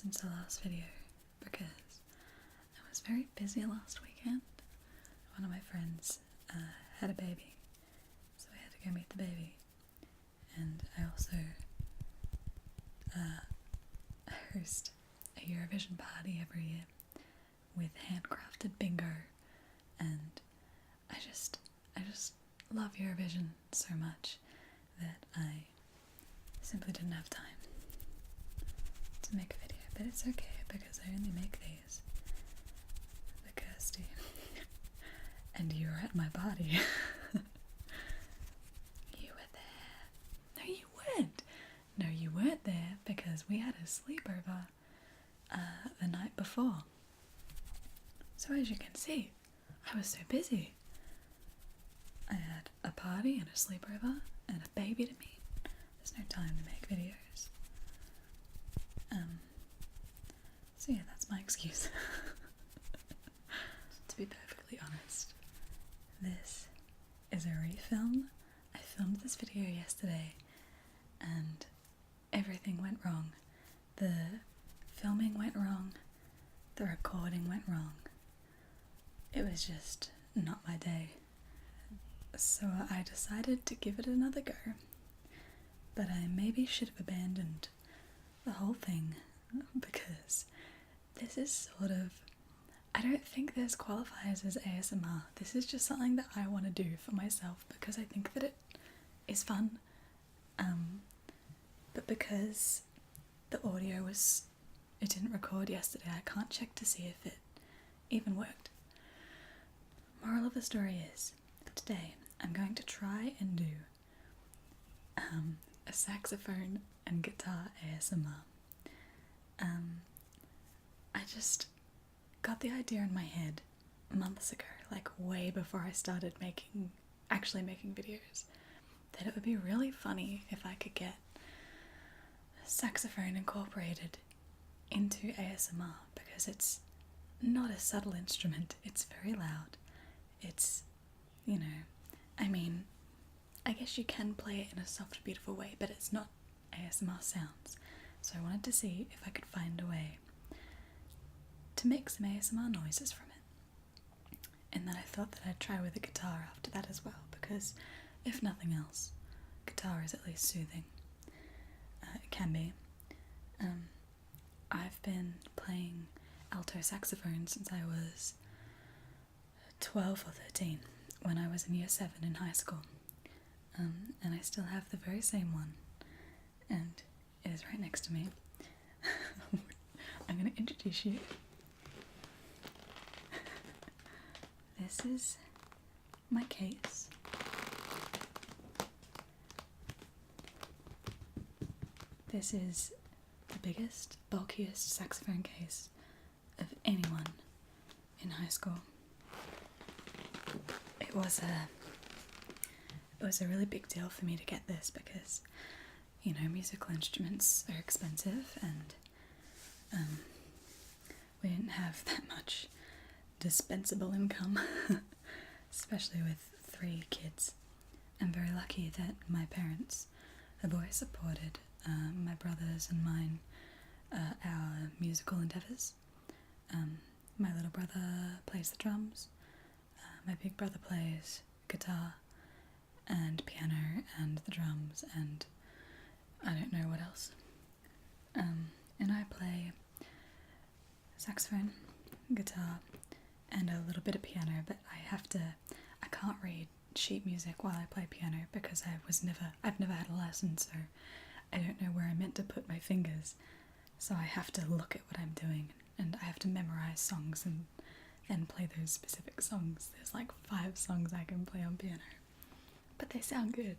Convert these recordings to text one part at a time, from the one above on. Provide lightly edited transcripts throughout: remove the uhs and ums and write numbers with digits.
since the last video because I was very busy last weekend. One of my friends had a baby, so I had to go meet the baby. And I also host a Eurovision party every year with handcrafted bingo, and I just love Eurovision so much that I simply didn't have time to make a video, but it's okay because I only make these for Kirsty. And you were at my party. You were there. No, you weren't. No, you weren't there because we had a sleepover the night before. So as you can see, I was so busy. I had a party and a sleepover and a baby to meet. There's no time to make videos. So yeah, that's my excuse. To be perfectly honest, this is a refilm. I filmed this video yesterday and everything went wrong. The filming went wrong, the recording went wrong. It was just not my day. So I decided to give it another go, but I maybe should have abandoned the whole thing because this is sort of, I don't think this qualifies as ASMR. This is just something that I want to do for myself because I think that it is fun. But because the audio it didn't record yesterday, I can't check to see if it even worked. Moral of the story is, today I'm going to try and do a saxophone and guitar ASMR. I just got the idea in my head months ago, like way before I started actually making videos, that it would be really funny if I could get saxophone incorporated into ASMR because it's not a subtle instrument, it's very loud. It's, I mean, I guess you can play it in a soft, beautiful way, but it's not ASMR sounds. So I wanted to see if I could find a way to make some ASMR noises from it. And then I thought that I'd try with a guitar after that as well, because if nothing else, guitar is at least soothing. It can be. I've been playing alto saxophone since I was 12 or 13, when I was in year 7 in high school. And I still have the very same one, and it is right next to me. I'm going to introduce you. This is my case. This is the biggest, bulkiest saxophone case of anyone in high school. It was a really big deal for me to get this because, musical instruments are expensive and we didn't have that much dispensable income, especially with 3 kids. I'm very lucky that my parents have always supported my brothers and mine, our musical endeavours. My little brother plays the drums, my big brother plays guitar and piano and the drums and I don't know what else. And I play saxophone, guitar, and a little bit of piano, but I can't read sheet music while I play piano because I've never had a lesson, so I don't know where I'm meant to put my fingers, so I have to look at what I'm doing, and I have to memorize songs and then play those specific songs. There's like 5 songs I can play on piano, but they sound good.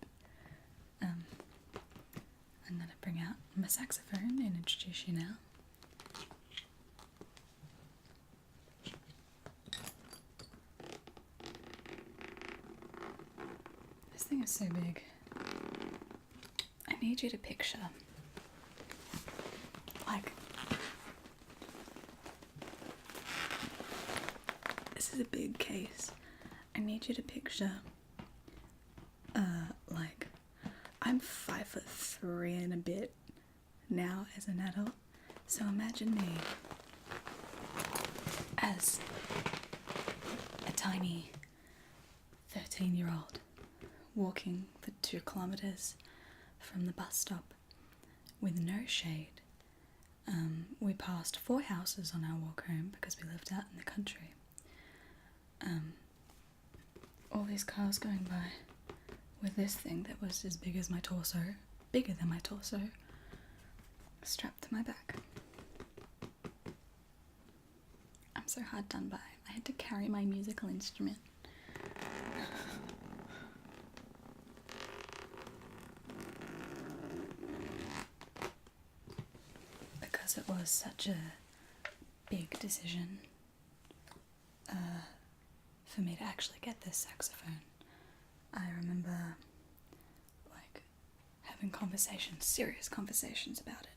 I'm gonna bring out my saxophone and introduce you now. This thing is so big. I need you to picture, like, this is a big case. I need you to picture, I'm 5'3" and a bit now as an adult, So imagine me as a tiny 13-year-old walking the 2 kilometres from the bus stop with no shade. We passed 4 houses on our walk home because we lived out in the country. All these cars going by with this thing that was as big as my torso, bigger than my torso, strapped to my back. I'm so hard done by. I had to carry my musical instrument. Because it was such a big decision for me to actually get this saxophone. I remember having conversations, serious conversations about it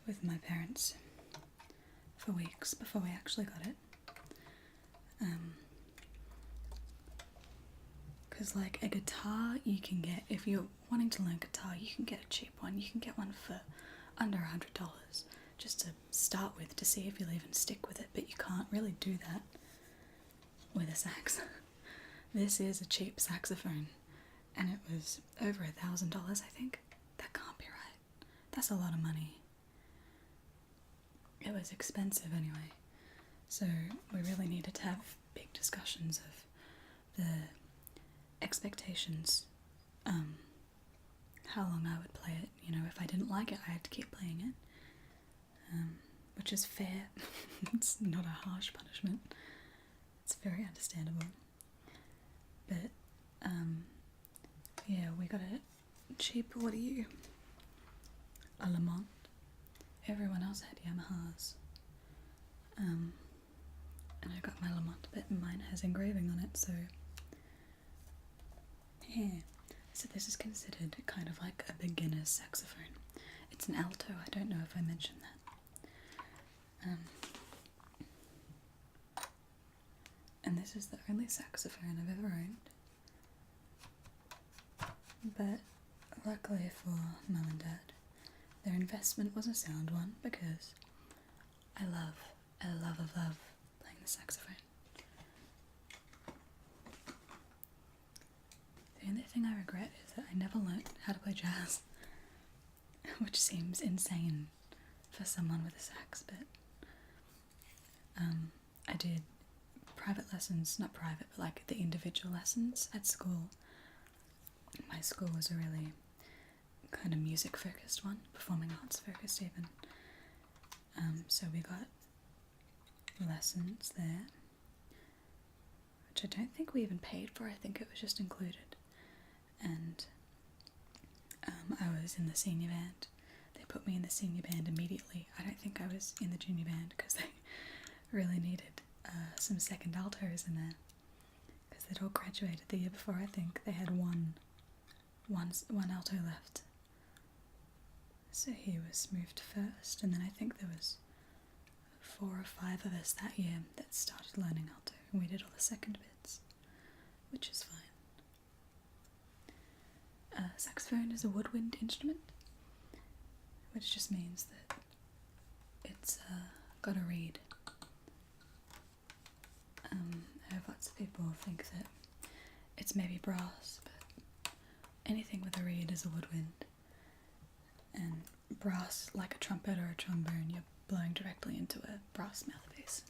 with my parents for weeks before we actually got it. Because a guitar you can get, if you're wanting to learn guitar, you can get a cheap one. You can get one for under $100 just to start with, to see if you'll even stick with it, but you can't really do that with a sax. This is a cheap saxophone, and it was over $1,000, I think. That can't be right. That's a lot of money. It was expensive anyway, so we really needed to have big discussions of the expectations, how long I would play it. If I didn't like it, I had to keep playing it, which is fair. It's not a harsh punishment. It's very understandable. But, yeah, we got a cheap, what are you? A Lamont. Everyone else had Yamahas. And I got my Lamont, but mine has engraving on it, so yeah. So this is considered kind of like a beginner's saxophone. It's an alto, I don't know if I mentioned that. And this is the only saxophone I've ever owned. But luckily for Mum and Dad, their investment was a sound one, because I love playing the saxophone. The only thing I regret is that I never learnt how to play jazz, which seems insane for someone with a sax, but I did private lessons, not private, but the individual lessons at school. My school was a really kind of music focused one, performing arts focused even. So we got lessons there, which I don't think we even paid for. I think it was just included. And I was in the senior band. They put me in the senior band immediately. I don't think I was in the junior band because they really needed some second altos in there, because they'd all graduated the year before. I think they had one alto left. So he was moved first, and then I think there was 4 or 5 of us that year that started learning alto, and we did all the second bits, which is fine. Saxophone is a woodwind instrument, which just means that it's got a reed. I have lots of people think that it's maybe brass, but anything with a reed is a woodwind. And brass, like a trumpet or a trombone, you're blowing directly into a brass mouthpiece.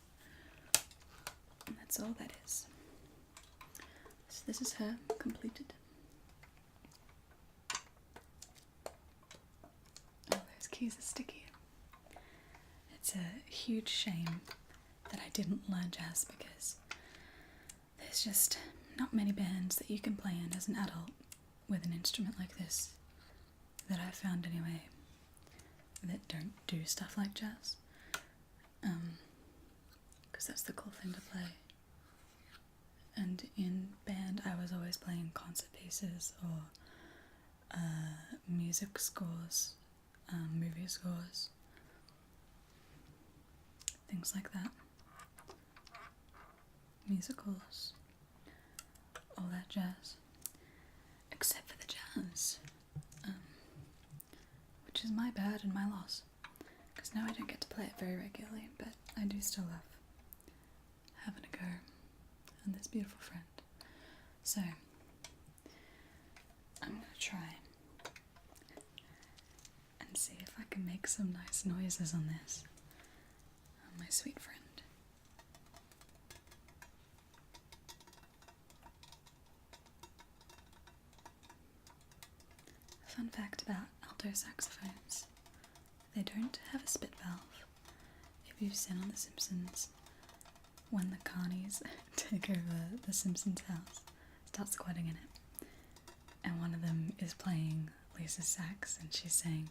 And that's all that is. So this is her completed. Oh, those keys are sticky. It's a huge shame that I didn't learn jazz, because there's just not many bands that you can play in as an adult with an instrument like this, that I've found anyway, that don't do stuff like jazz, because that's the cool thing to play. And in band I was always playing concert pieces or music scores, movie scores, things like that, musicals, all that jazz, except for the jazz, which is my bad and my loss, because Because now I don't get to play it very regularly, but I do still love having a go on this beautiful friend. So, I'm going to try and see if I can make some nice noises on this, on my sweet friend. Fun fact about alto saxophones, they don't have a spit valve. If you've seen on The Simpsons, when the carnies take over the Simpsons house, start squatting in it, and one of them is playing Lisa's sax and she's saying,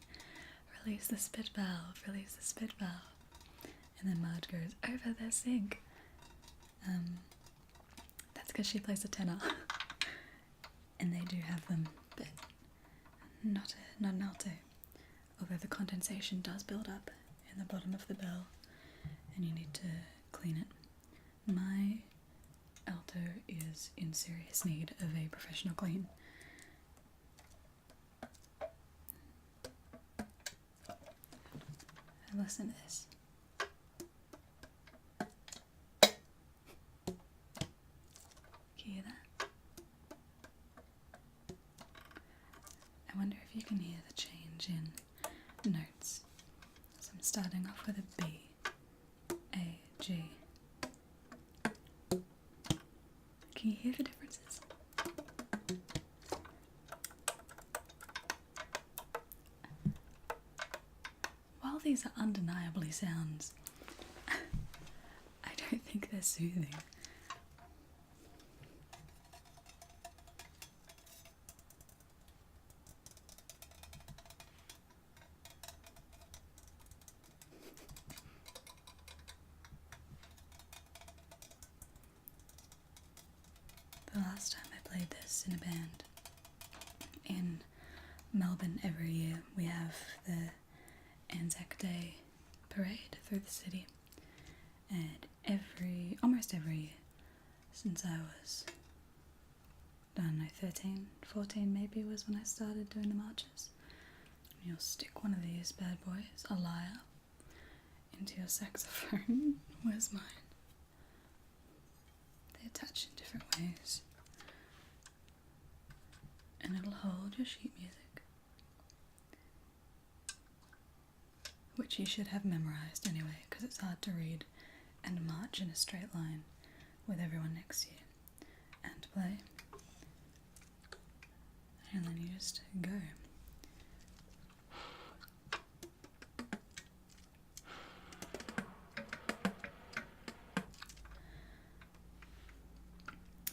"Release the spit valve, release the spit valve," and then Marge goes, "Over the sink." That's because she plays a tenor, and they do have them, but not an alto, although the condensation does build up in the bottom of the bell and you need to clean it. My alto is in serious need of a professional clean. And listen to this. Can you hear that? I wonder if you can hear the change in notes. So I'm starting off with a B, A, G. Can you hear the differences? While these are undeniably sounds, I don't think they're soothing. The last time I played this in a band in Melbourne, every year we have the Anzac Day parade through the city, and almost every year since I was, I don't know, 13, 14 maybe was when I started doing the marches. You'll stick one of these bad boys, a lyre, into your saxophone. Where's mine? They attach in different ways, and it'll hold your sheet music, which you should have memorised anyway, because it's hard to read and march in a straight line with everyone next to you and play. And then you just go.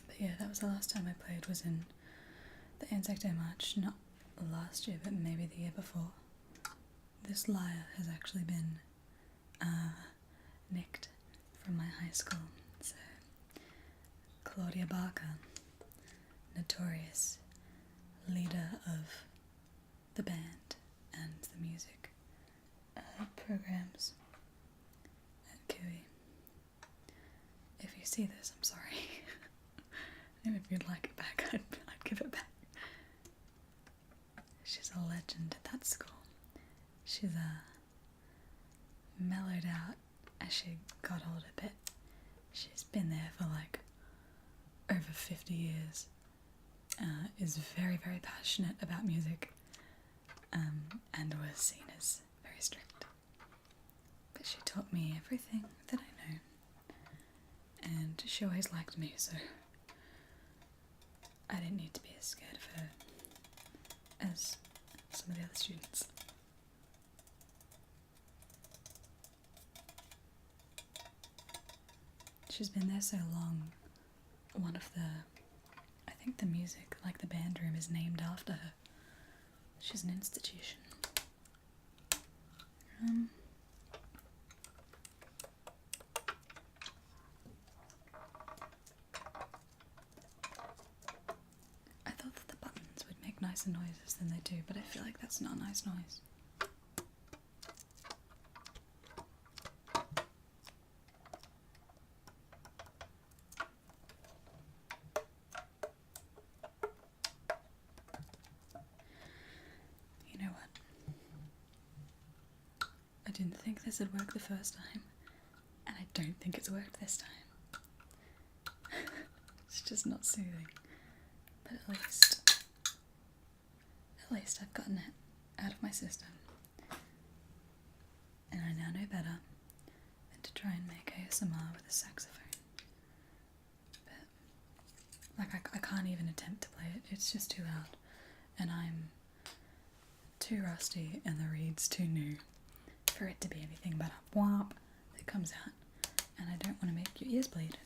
But yeah, that was the last time I played, was in the Anzac Day March, not last year, but maybe the year before. This lyre has actually been nicked from my high school. So, Claudia Barker, notorious leader of the band and the music programs at QE. If you see this, I'm sorry. And if you'd like it back, I'd give it back. She's a legend at that school. She's mellowed out as she got older, but she's been there for like over 50 years. Is very, very passionate about music, and was seen as very strict. But she taught me everything that I know, and she always liked me, so I didn't need to be as scared of her as some of the other students. She's been there so long. One of the, I think the music, like the band room, is named after her. She's an institution. I thought that the buttons would make nicer noises than they do, but I feel like that's not a nice noise. You know what? I didn't think this would work the first time, and I don't think it's worked this time. It's just not soothing. But at least I've gotten it out of my system. And I now know better than to try and make ASMR with a saxophone. But, like, I can't even attempt to play it, it's just too loud. And I'm too rusty and the reed's too new for it to be anything but a whomp that comes out. And I don't want to make your ears bleed.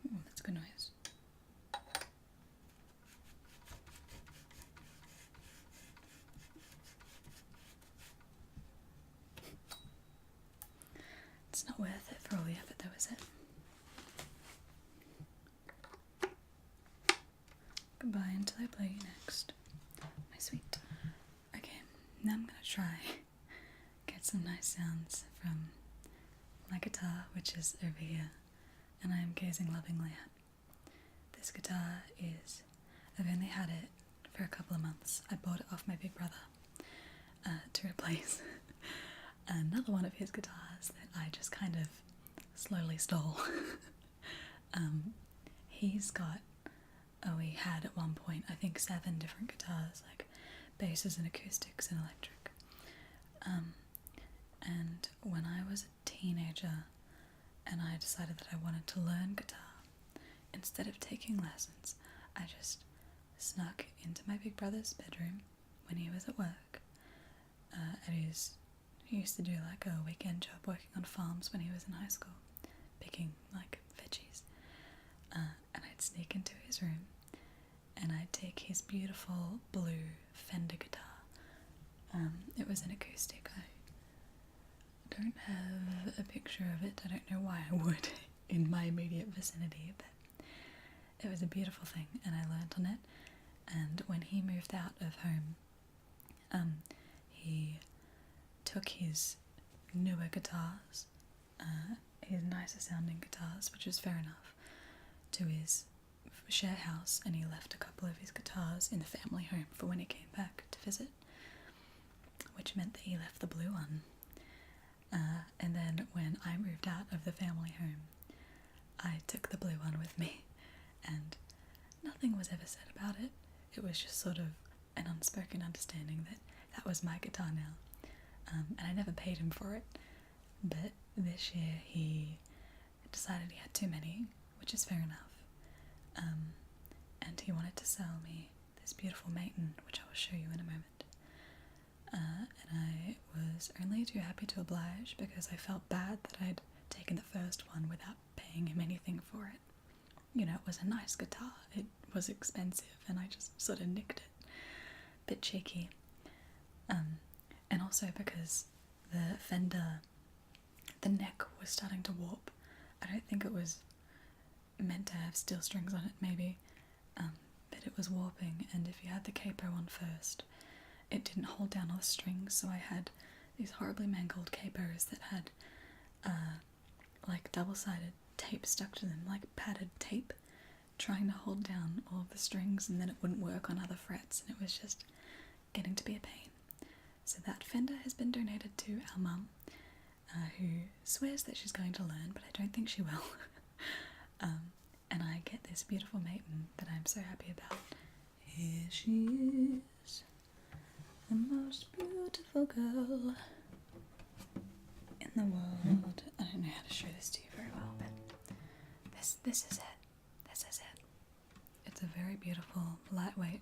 Ooh, that's a good noise. It's not worth it for all the effort though, is it? Goodbye until I play you next. My sweet. Okay, now I'm gonna try get some nice sounds from my guitar, which is over here, and I am gazing lovingly at. This guitar is, I've only had it for a couple of months. I bought it off my big brother to replace another one of his guitars that I just kind of slowly stole. He's got, he had at one point, I think 7 different guitars, like basses and acoustics and electric. And when I was a teenager and I decided that I wanted to learn guitar, instead of taking lessons, I just snuck into my big brother's bedroom when he was at work. He used to do like a weekend job working on farms when he was in high school, picking like veggies. And I'd sneak into his room and I'd take his beautiful blue Fender guitar. It was an acoustic. I don't have a picture of it. I don't know why I would in my immediate vicinity, but it was a beautiful thing and I learnt on it. And when he moved out of home, he took his newer guitars, his nicer sounding guitars, which is fair enough, to his share house, and he left a couple of his guitars in the family home for when he came back to visit, which meant that he left the blue one. And then when I moved out of the family home, I took the blue one with me, and nothing was ever said about it. It was just sort of an unspoken understanding that that was my guitar now. And I never paid him for it, but this year he decided he had too many, which is fair enough, and he wanted to sell me this beautiful Maiden, which I will show you in a moment, and I was only too happy to oblige because I felt bad that I'd taken the first one without paying him anything for it. You know, it was a nice guitar, it was expensive, and I just sort of nicked it. Bit cheeky. And also because the Fender, the neck was starting to warp. I don't think it was meant to have steel strings on it, maybe, but it was warping, and if you had the capo on first, it didn't hold down all the strings, so I had these horribly mangled capos that had, like double-sided tape stuck to them, like padded tape, trying to hold down all of the strings, and then it wouldn't work on other frets, and it was just getting to be a pain. So that Fender has been donated to our mum, who swears that she's going to learn, but I don't think she will. And I get this beautiful Maiden that I'm so happy about. Here she is, the most beautiful girl in the world. I don't know how to show this to you very well, but this is it. This is it. It's a very beautiful, lightweight,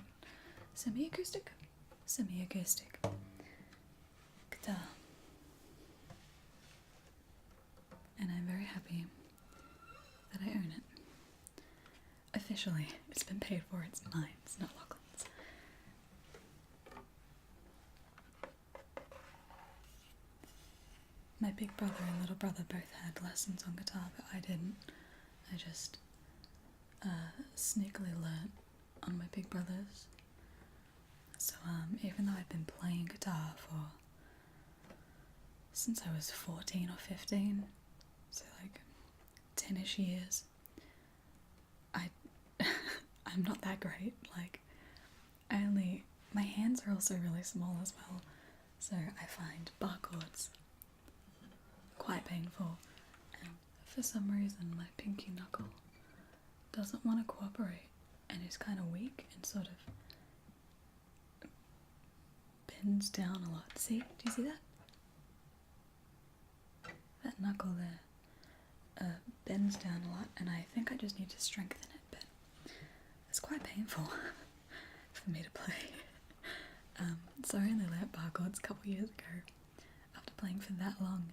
semi-acoustic guitar. And I'm very happy that I own it. Officially, it's been paid for, it's mine, it's not Lachlan's. My big brother and little brother both had lessons on guitar, but I didn't. I just sneakily learnt on my big brother's. So even though I've been playing guitar since I was 14 or 15, so like 10ish years, I I'm not that great. Like, my hands are also really small as well, so I find bar chords quite painful, and for some reason my pinky knuckle doesn't want to cooperate and is kind of weak and sort of bends down a lot. See? Do you see that? That knuckle there bends down a lot, and I think I just need to strengthen it, but it's quite painful for me to play. So I only learnt bar chords a couple years ago. After playing for that long,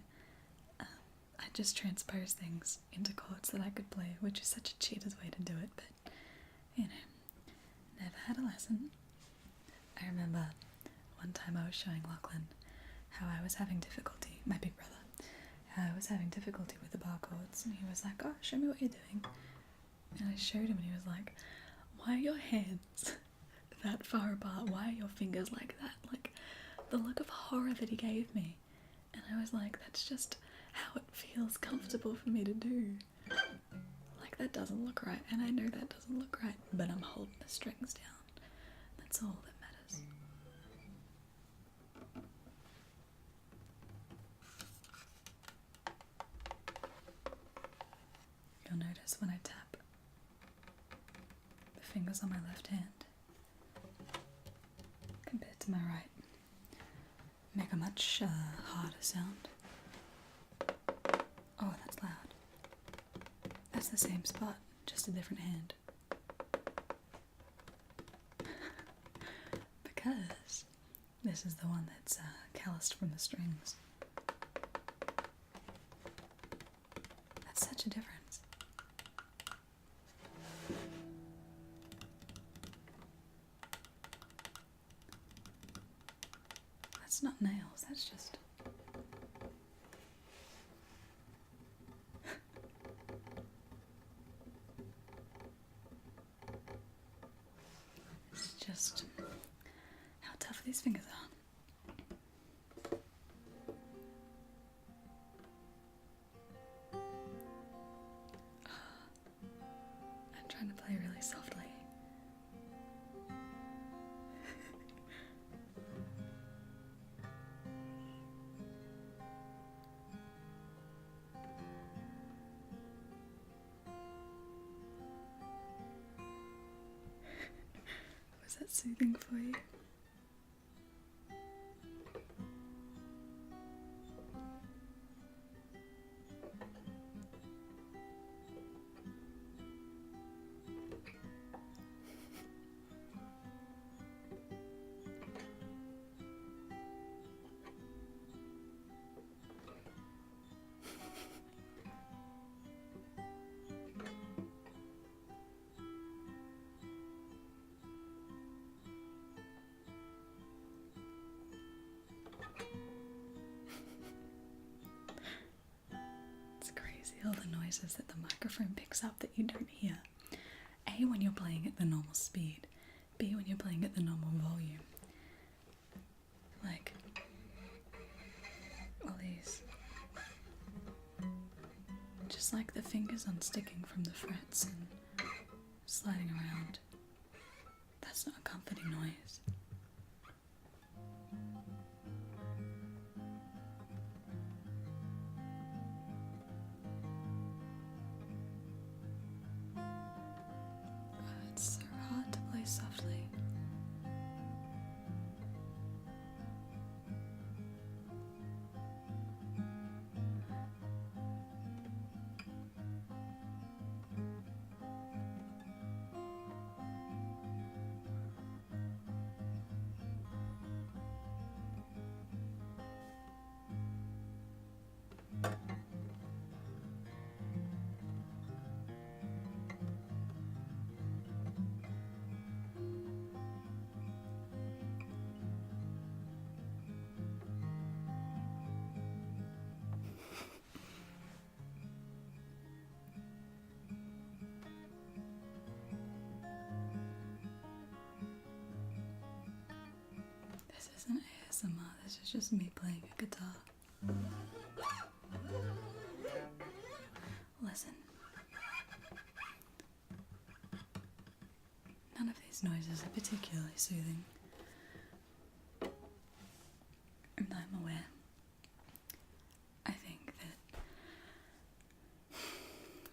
I just transposed things into chords that I could play, which is such a cheater's way to do it, but, you know, never had a lesson. I remember one time I was showing Lachlan how I was having difficulty, my big brother, how I was having difficulty with the bar chords, and he was like, oh, show me what you're doing. And I showed him, and he was like, why are your hands that far apart? Why are your fingers like that? Like, the look of horror that he gave me. And I was like, that's just how it feels comfortable for me to do. Like, that doesn't look right, and I know that doesn't look right, but I'm holding the strings down. That's all that matters. You'll notice when I tap the fingers on my left hand compared to my right, make a much harder sound. Oh, that's loud. That's the same spot, just a different hand. Because this is the one that's calloused from the strings. That's such a difference. That's not nails, that's just... it's just how tough these fingers are. I'm trying to play really softly. Was that soothing for you? All the noises that the microphone picks up that you don't hear. A, when you're playing at the normal speed. B, when you're playing at the normal volume. Like, all these. Just like the fingers unsticking from the frets and sliding around. That's not a comforting noise. It's so hard to play softly. This isn't ASMR, this is just me playing a guitar. Listen. these noises are particularly soothing. And I'm aware. I think that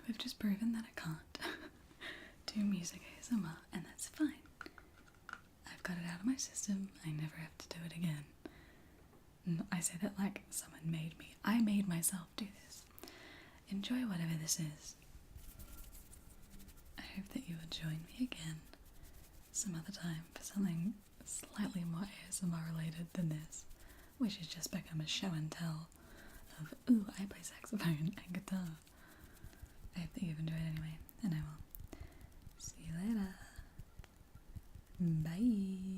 we've just proven that I can't do music ASMR, and that's fine. I've got it out of my system. I never have to do it again. I say that like someone made me. I made myself do this. Enjoy whatever this is. I hope that you will join me again some other time for something slightly more ASMR related than this, which has just become a show and tell of, ooh, I play saxophone and guitar. I hope that you've enjoyed anyway, and I will see you later. Bye.